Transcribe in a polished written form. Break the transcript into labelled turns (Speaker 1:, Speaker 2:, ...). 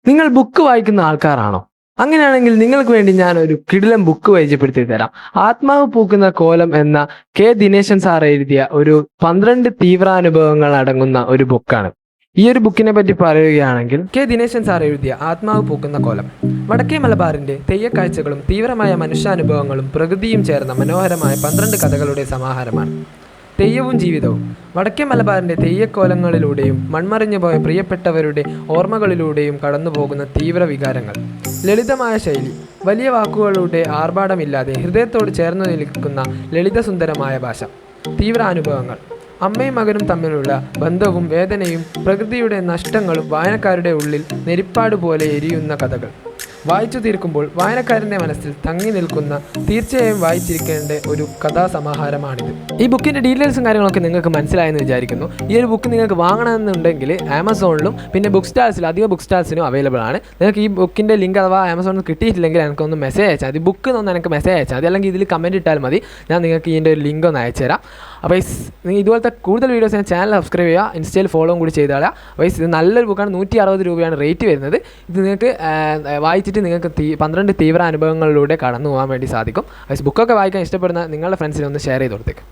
Speaker 1: നിങ്ങൾ ബുക്ക് വായിക്കുന്ന ആൾക്കാരാണോ? അങ്ങനെയാണെങ്കിൽ നിങ്ങൾക്ക് വേണ്ടി ഞാൻ ഒരു കിടിലൻ ബുക്ക് പരിചയപ്പെടുത്തി തരാം. ആത്മാവ് പൂക്കുന്ന കോലം എന്ന കെ ദിനേശൻ സാർ എഴുതിയ ഒരു 12 തീവ്രാനുഭവങ്ങൾ അടങ്ങുന്ന ഒരു ബുക്കാണ്. ഈ ഒരു ബുക്കിനെ പറ്റി പറയുകയാണെങ്കിൽ, കെ ദിനേശൻ സാർ എഴുതിയ ആത്മാവ് പൂക്കുന്ന കോലം വടക്കേ മലബാറിന്റെ തെയ്യക്കാഴ്ചകളും തീവ്രമായ മനുഷ്യാനുഭവങ്ങളും പ്രകൃതിയും ചേർന്ന മനോഹരമായ 12 കഥകളുടെ സമാഹാരമാണ്. തെയ്യവും ജീവിതവും വടക്കേ മലബാറിന്റെ തെയ്യക്കോലങ്ങളിലൂടെയും മൺമറിഞ്ഞു പോയ പ്രിയപ്പെട്ടവരുടെ ഓർമ്മകളിലൂടെയും കടന്നുപോകുന്ന തീവ്ര വികാരങ്ങൾ. ലളിതമായ ശൈലി, വലിയ വാക്കുകളുടെ ആർഭാടമില്ലാതെ ഹൃദയത്തോട് ചേർന്നു നിൽക്കുന്ന ലളിതസുന്ദരമായ ഭാഷ. തീവ്രാനുഭവങ്ങൾ അമ്മയും മകനും തമ്മിലുള്ള ബന്ധവും വേദനയും പ്രകൃതിയുടെ നഷ്ടങ്ങളും വായനക്കാരുടെ ഉള്ളിൽ നെരിപ്പാട് പോലെ എരിയുന്ന കഥകൾ. വായിച്ചു തീർക്കുമ്പോൾ വായനക്കാരൻ്റെ മനസ്സിൽ തങ്ങി നിൽക്കുന്ന, തീർച്ചയായും വായിച്ചിരിക്കേണ്ട ഒരു കഥാസമാഹാരമാണിത്. ഈ ബുക്കിൻ്റെ ഡീറ്റെയിൽസും കാര്യങ്ങളൊക്കെ നിങ്ങൾക്ക് മനസ്സിലായെന്ന് വിചാരിക്കുന്നു. ഈ ഒരു ബുക്ക് നിങ്ങൾക്ക് വാങ്ങണമെന്നുണ്ടെങ്കിൽ ആമസോണിലും പിന്നെ ബുക്ക് സ്റ്റാൾസിലും, അധികം ബുക്ക് സ്റ്റാൾസിലും അവൈലബിൾ ആണ്. നിങ്ങൾക്ക് ഈ ബുക്കിൻ്റെ ലിങ്ക് അഥവാ ആമസോണിൽ കിട്ടിയിട്ടില്ലെങ്കിൽ എനിക്കൊന്ന് മെസ്സേജ് അയച്ചാൽ മതി. ബുക്ക് ഒന്ന് എനിക്ക് മെസ്സേജ് അയച്ചാൽ മതി, അല്ലെങ്കിൽ ഇതിൽ കമൻറ്റ് ഇട്ടാൽ മതി. ഞാൻ നിങ്ങൾക്ക് ഇതിൻ്റെ ഒരു ലിങ്ക് ഒന്ന് അയച്ചുതരാം. അപ്പോൾ നിങ്ങൾ ഇതുപോലത്തെ കൂടുതൽ വീഡിയോസ് ഞാൻ ചാനൽ സബ്സ്ക്രൈബ് ചെയ്യുക, ഇൻസ്റ്റയിൽ ഫോളോയും കൂടി ചെയ്താൽ. അപ്പോൾ ഇത് നല്ലൊരു ബുക്കാണ്. 160 രൂപയാണ് റേറ്റ് വരുന്നത്. ഇത് നിങ്ങൾക്ക് വായിച്ചിട്ട് നിങ്ങൾക്ക് 12 തീവ്ര അനുഭവങ്ങളിലൂടെ കടന്നു പോകാൻ വേണ്ടി സാധിക്കും. ബുക്കൊക്കെ വായിക്കാൻ ഇഷ്ടപ്പെടുന്ന നിങ്ങളുടെ ഫ്രണ്ട്സിനെ ഒന്ന് ഷെയർ ചെയ്ത് കൊടുത്തേക്ക്.